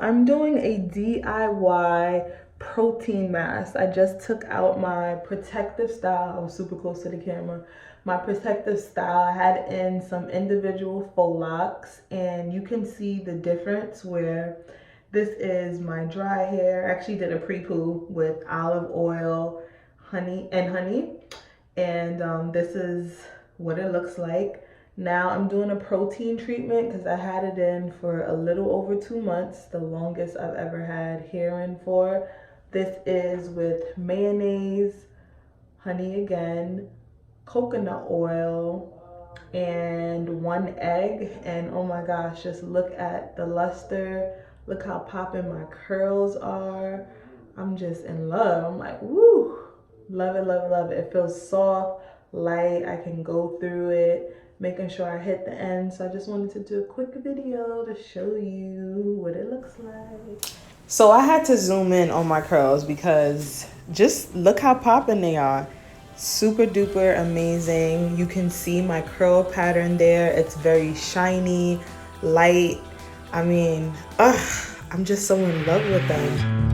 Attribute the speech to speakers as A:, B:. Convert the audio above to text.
A: I'm doing a DIY protein mask. I just took out my protective style. I was super close to the camera. My protective style, I had in some individual faux locs, and you can see the difference where this is my dry hair. I actually did a pre-poo with olive oil, honey, and this is what it looks like. Now I'm doing a protein treatment because I had it in for a little over 2 months, the longest I've ever had hair in for. This is with mayonnaise, honey again, coconut oil, and 1 egg. And oh my gosh, just look at the luster. Look how popping my curls are. I'm just in love. I'm like, woo, love it, love it, love it. It feels soft, light. I can go through it, making sure I hit the end. So I just wanted to do a quick video to show you what it looks like. So I had to zoom in on my curls because just look how popping they are. Super duper amazing. You can see my curl pattern there. It's very shiny, light. I mean, I'm just so in love with them.